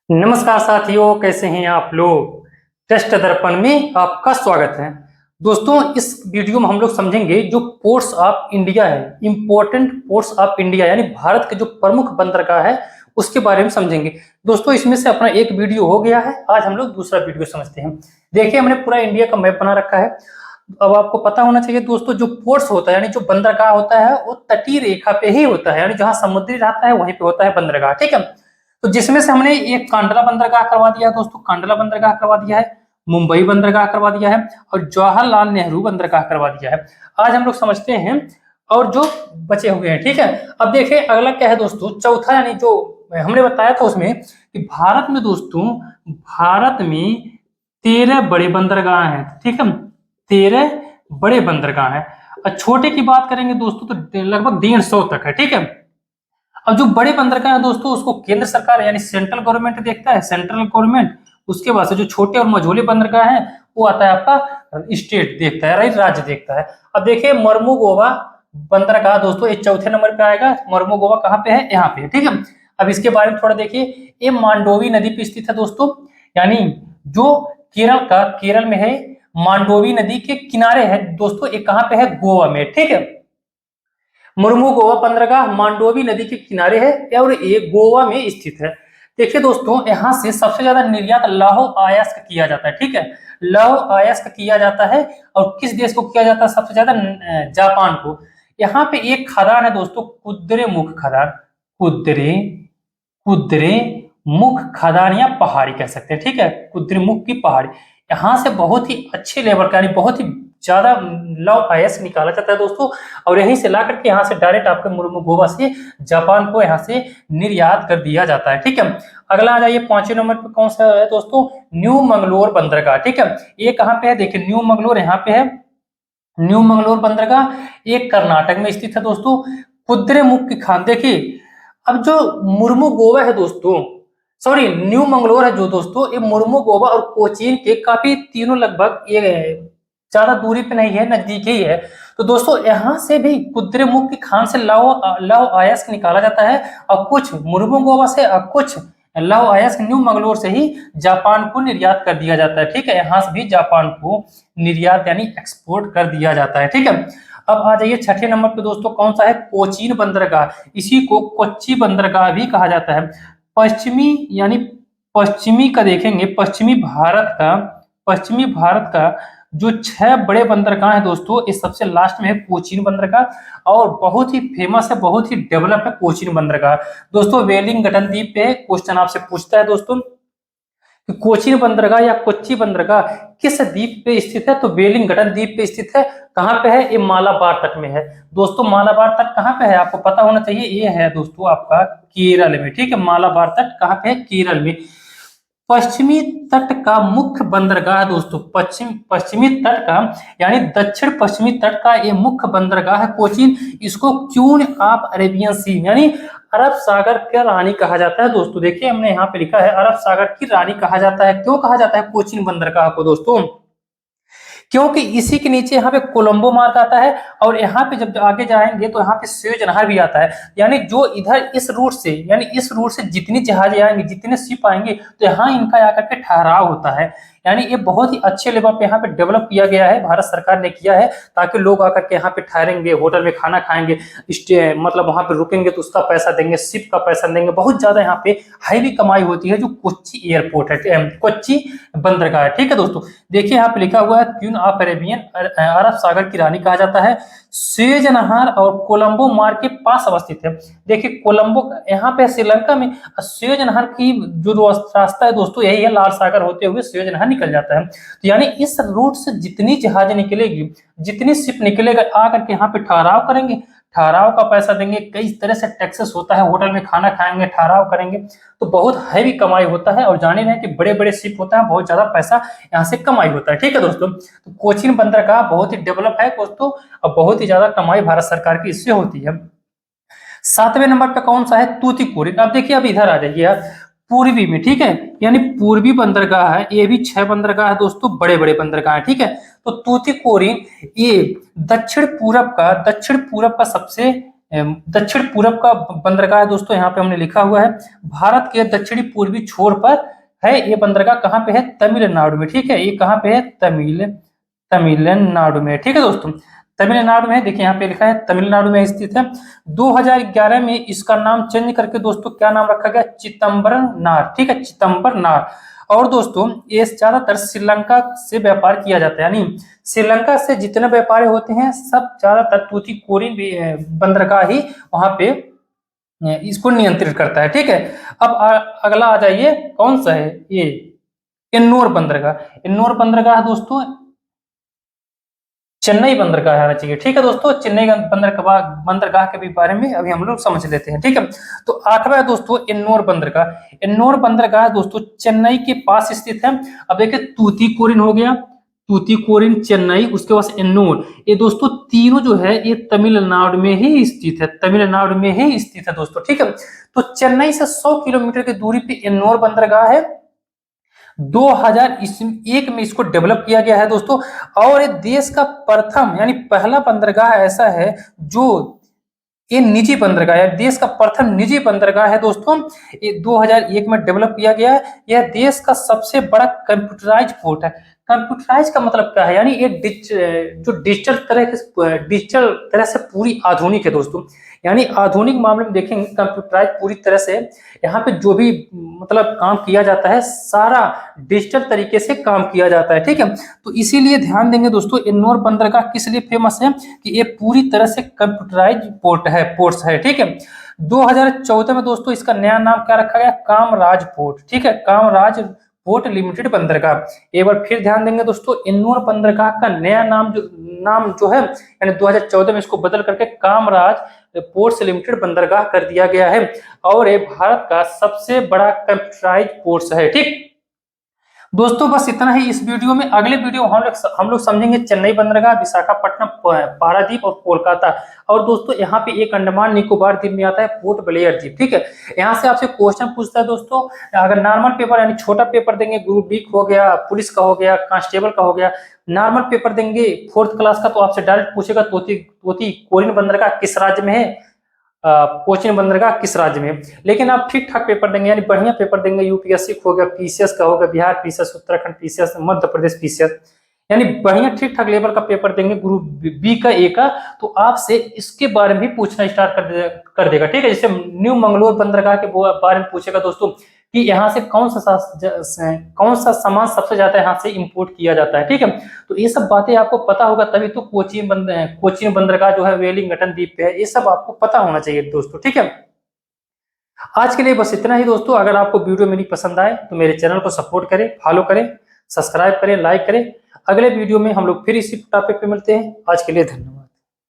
नमस्कार साथियों, कैसे हैं आप लोग। टेस्ट दर्पण में आपका स्वागत है। दोस्तों, इस वीडियो में हम लोग समझेंगे जो पोर्ट्स ऑफ इंडिया है, इंपॉर्टेंट पोर्ट्स ऑफ इंडिया यानी भारत के जो प्रमुख बंदरगाह है उसके बारे में समझेंगे। दोस्तों, इसमें से अपना एक वीडियो हो गया है, आज हम लोग दूसरा वीडियो समझते हैं। देखिए, हमने पूरा इंडिया का मैप बना रखा है। अब आपको पता होना चाहिए दोस्तों, जो पोर्ट्स होता है यानी जो बंदरगाह होता है वो तटीय रेखा पे ही होता है, यानी जहां समुद्री रहता है वहीं पे होता है बंदरगाह। ठीक है, तो जिसमें से हमने एक कांडला बंदरगाह करवा दिया है दोस्तों, कांडला बंदरगाह करवा दिया है, मुंबई बंदरगाह करवा दिया है और जवाहरलाल नेहरू बंदरगाह करवा दिया है। आज हम लोग समझते हैं और जो बचे हुए हैं। ठीक है, अब देखिए अगला क्या है दोस्तों, चौथा, यानी जो हमने बताया था उसमें कि भारत में दोस्तों, भारत में 13 बड़े बंदरगाह हैं। ठीक है, 13 बड़े बंदरगाह हैं और छोटे की बात करेंगे दोस्तों तो लगभग 150 तक है। ठीक है, अब जो बड़े बंदरगाह है दोस्तों उसको केंद्र सरकार यानी सेंट्रल गवर्नमेंट देखता है, सेंट्रल गवर्नमेंट। उसके बाद से जो छोटे और मझोले बंदरगाह है वो आता है आपका स्टेट देखता है, राइट, राज्य देखता है। अब देखिए मर्मुगोवा बंदरगाह दोस्तों ये चौथे नंबर पे आएगा। मर्मुगोवा कहाँ पे है, यहाँ पे है। ठीक है, अब इसके बारे में थोड़ा देखिए, ये मांडोवी नदी पे स्थित है दोस्तों, यानी जो केरल में है, मांडोवी नदी के किनारे है दोस्तों। ये कहाँ पे है, गोवा में। ठीक है, मुर्मू गोवा बंदरगाह मांडोवी नदी के किनारे है और ये गोवा में स्थित है। देखिए दोस्तों, यहाँ से सबसे ज्यादा निर्यात लौह अयस्क का किया जाता है। ठीक है, लौह अयस्क का किया जाता है और किस देश को किया जाता है सबसे ज्यादा, जापान को। यहाँ पे एक खदान है दोस्तों, कुद्रेमुख खदान, कुद्रे कुद्रे मुख खदान या पहाड़ी कह सकते हैं। ठीक है, कुद्रेमुख की पहाड़ी, यहाँ से बहुत ही अच्छे लेवल का यानी बहुत ही ज्यादा लव अयस्क निकाला जाता है दोस्तों, और यहीं से ला करके यहाँ से डायरेक्ट आपके मुर्मुगोवा से जापान को यहाँ से निर्यात कर दिया जाता है। ठीक है, अगला आ जाइए, 5वें नंबर पे कौन सा है दोस्तों, न्यू मंगलोर बंदरगाह। ठीक है, ये कहाँ पे है, देखिए न्यू मंगलोर यहाँ पे है। न्यू मंगलोर बंदरगाह एक कर्नाटक में स्थित है दोस्तों। कुद्रेमुख की खान, देखिए अब जो मुर्मुगोवा है दोस्तों, सॉरी न्यू मंगलोर है जो दोस्तों, ये मुर्मुगोवा और कोचीन के काफी तीनों लगभग ये ज्यादा दूरी पे नहीं है, नजदीक ही है। तो दोस्तों यहाँ से भी कुद्रेमुख की खान से लौह अयस्क निकाला जाता है और कुछ मुर्मुगोवा से और कुछ लौह अयस्क न्यू मंगलोर से ही जापान को निर्यात कर दिया जाता है। ठीक है, यहाँ से भी जापान को निर्यात यानी एक्सपोर्ट कर दिया जाता है। ठीक है, अब आ जाइए 6ठे नंबर पे दोस्तों, कौन सा है, कोचीन बंदरगाह। इसी को कोच्चि बंदरगाह भी कहा जाता है। पश्चिमी यानी पश्चिमी का देखेंगे, पश्चिमी भारत का जो 6 बड़े बंदरगाह है दोस्तों, इस सबसे लास्ट में है कोचीन बंदरगाह और बहुत ही फेमस है, बहुत ही डेवलप है कोचीन बंदरगाह दोस्तों। वेलिंगटन द्वीप पे क्वेश्चन आपसे पूछता है दोस्तों कि कोचीन बंदरगाह या कोच्चि बंदरगाह किस द्वीप पे स्थित है, तो वेलिंगटन द्वीप पे स्थित है। कहाँ पे है, ये मालाबार तट में है दोस्तों। मालाबार तट कहाँ पे है, आपको पता होना चाहिए, ये है दोस्तों आपका केरल में। ठीक है, मालाबार तट कहाँ पे है, केरल में। पश्चिमी तट का मुख्य बंदरगाह दोस्तों, पश्चिमी तट का यानी दक्षिण पश्चिमी तट का ये मुख्य बंदरगाह है कोचीन। इसको क्वीन ऑफ अरेबियन सी यानी अरब सागर का रानी कहा जाता है दोस्तों। देखिए हमने यहाँ पे लिखा है अरब सागर की रानी कहा जाता है। क्यों कहा जाता है कोचीन बंदरगाह को दोस्तों, क्योंकि इसी के नीचे यहाँ पे कोलंबो मार्ग आता है और यहाँ पे जब आगे जाएंगे तो यहाँ पे सुएज नहर भी आता है। यानी जो इधर इस रूट से यानी इस रूट से जितनी जहाजें आएंगे, जितने शिप आएंगे तो यहाँ इनका आकर के ठहराव होता है। यानी ये बहुत ही अच्छे लेवल पे यहाँ पे डेवलप किया गया है, भारत सरकार ने किया है, ताकि लोग आकर के यहाँ पे ठहरेंगे, होटल में खाना खाएंगे, मतलब वहां पे रुकेंगे तो उसका पैसा देंगे, शिप का पैसा देंगे। बहुत ज्यादा यहाँ पे हैवी कमाई होती है जो कोच्चि एयरपोर्ट है, कोच्चि बंदरगाह है। ठीक है दोस्तों, देखिए यहाँ पे लिखा हुआ है क्वीन ऑफ अरेबियन, अरब सागर की रानी कहा जाता है। सुएज नहर और कोलंबो मार्ग के पास अवस्थित है। देखिए कोलंबो यहाँ पे श्रीलंका में, सुएज नहर की जो रास्ता है दोस्तों यही है, लाल सागर होते हुए सुएज नहर निकल जाता है। तो यानी इस रूट से जितनी जहाजें निकलेगी, जितनी शिप निकलेगा, आकर के यहाँ पे ठहराव करेंगे, ठहराव का पैसा देंगे, कई तरह से टैक्सेस होता है, होटल में खाना खाएंगे, ठहराव करेंगे, तो बहुत हैवी कमाई होता है। और जाने रहे कि बड़े बड़े शिप होता है, बहुत ज्यादा पैसा यहाँ से कमाई होता है। ठीक है दोस्तों, तो कोचीन बंदरगाह बहुत ही डेवलप है दोस्तों और बहुत ही ज्यादा कमाई भारत सरकार की इससे होती है। 7वें नंबर पे कौन सा है, तूतीकोरिन। अब देखिए अब इधर आ जाइए आप, पूर्वी में। ठीक है, यानी पूर्वी बंदरगाह है, ये भी 6 बंदरगाह है दोस्तों, बड़े बड़े बंदरगाह है। ठीक है, तो तूतीकोरिन ये दक्षिण पूरब का सबसे दक्षिण पूरब का बंदरगाह है दोस्तों, यहाँ पे हमने लिखा हुआ है भारत के दक्षिणी पूर्वी छोर पर है ये बंदरगाह। कहाँ पे है? तमिलनाडु में। ठीक है, ये कहाँ पे है? तमिलनाडु में। ठीक है दोस्तों, तमिलनाडु में। देखिए यहाँ पे लिखा है तमिलनाडु में स्थित है। 2011 में इसका नाम चेंज करके दोस्तों क्या नाम रखा गया? चिदम्बरनार। ठीक है, चिदम्बरनार। और दोस्तों ये ज्यादातर श्रीलंका से व्यापार किया जाता है, यानी श्रीलंका से जितने व्यापार होते हैं सब ज्यादातर तूतीकोरिन बंदरगाह ही वहां पे इसको नियंत्रित करता है। ठीक है, अब अगला आ जाइए, कौन सा है ये? एन्नोर बंदरगाह। एन्नोर बंदरगाह दोस्तों चेन्नई बंदरगाह आना चाहिए। ठीक है दोस्तों, चेन्नई बंदरगाह के भी बारे में अभी हम लोग समझ लेते हैं। ठीक है, तो आठवां दोस्तों एन्नोर बंदरगाह। एन्नोर बंदरगाह दोस्तों चेन्नई के पास स्थित है। अब देखिए तूतीकोरिन हो गया, तूतीकोरिन चेन्नई, उसके बाद एन्नोर, ये दोस्तों तीनों जो है ये तमिलनाडु में ही स्थित है, तमिलनाडु में ही स्थित है दोस्तों। ठीक है, तो चेन्नई से 100 किलोमीटर की दूरी पे एन्नोर बंदरगाह है। 2001 में इसको डेवलप किया गया है दोस्तों, और ये देश का प्रथम यानी पहला बंदरगाह ऐसा है जो ये निजी बंदरगाह है, देश का प्रथम निजी बंदरगाह है दोस्तों। ये 2001 में डेवलप किया गया है। यह देश का सबसे बड़ा कंप्यूटराइज पोर्ट है। कंप्यूटराइज का मतलब क्या है? यानी ये जो डिजिटल तरह से पूरी आधुनिक है दोस्तों। यानी आधुनिक मामले में देखेंगे कंप्यूटराइज पूरी तरह से, यहाँ पे जो भी मतलब काम किया जाता है सारा डिजिटल तरीके से काम किया जाता है। ठीक है, तो इसीलिए ध्यान देंगे दोस्तों, एन्नोर बंदरगाह किस लिए फेमस है कि ये पूरी तरह से कंप्यूटराइज पोर्ट्स है। ठीक है, 2014 में दोस्तों इसका नया नाम क्या रखा गया? कामराज पोर्ट। ठीक है, कामराज पोर्ट लिमिटेड बंदरगाह। एक बार फिर ध्यान देंगे दोस्तों, एन्नोर बंदरगाह का नया नाम जो है यानी 2014 में इसको बदल करके कामराज पोर्ट्स लिमिटेड बंदरगाह कर दिया गया है, और ये भारत का सबसे बड़ा कंप्यूटराइज पोर्ट्स है। ठीक दोस्तों, बस इतना ही इस वीडियो में। अगले वीडियो हम लोग समझेंगे चेन्नई बंदरगाह, विशाखापट्टनम, पारादीप और कोलकाता। और दोस्तों यहाँ पे एक अंडमान निकोबार द्वीप में आता है पोर्ट ब्लेयर द्वीप। ठीक है, यहाँ से आपसे क्वेश्चन पूछता है दोस्तों, अगर नॉर्मल पेपर यानी छोटा पेपर देंगे, ग्रुप डी हो गया, पुलिस का हो गया, कांस्टेबल का हो गया, नॉर्मल पेपर देंगे 4th क्लास का, तो आपसे डायरेक्ट पूछेगा तूतीकोरिन बंदरगाह किस राज्य में है, कोचीन बंदरगाह किस राज्य में। लेकिन आप ठीक ठाक पेपर देंगे यानी बढ़िया पेपर देंगे, यूपीएससी हो गया, पीसीएस का होगा, Bihar PCS, Uttarakhand PCS, Madhya Pradesh PCS, यानी बढ़िया ठीक ठाक लेवल का पेपर देंगे, ग्रुप बी का, ए का, तो आपसे इसके बारे में भी पूछना स्टार्ट कर देगा। ठीक है, जैसे न्यू मंगलोर बंदरगाह के बारे में पूछेगा दोस्तों कि यहाँ से कौन सा सामान सबसे ज्यादा यहाँ से इंपोर्ट किया जाता है। ठीक है, तो ये सब बातें आपको पता होगा, तभी तो कोचीन बंदरगाह जो है वेलिंगटन द्वीप पे है, ये सब आपको पता होना चाहिए दोस्तों। ठीक है, आज के लिए बस इतना ही दोस्तों। अगर आपको वीडियो मेरी पसंद आए तो मेरे चैनल को सपोर्ट करें, फॉलो करें, सब्सक्राइब करें, लाइक करें। अगले वीडियो में हम लोग फिर इसी टॉपिक पे मिलते हैं। आज के लिए धन्यवाद।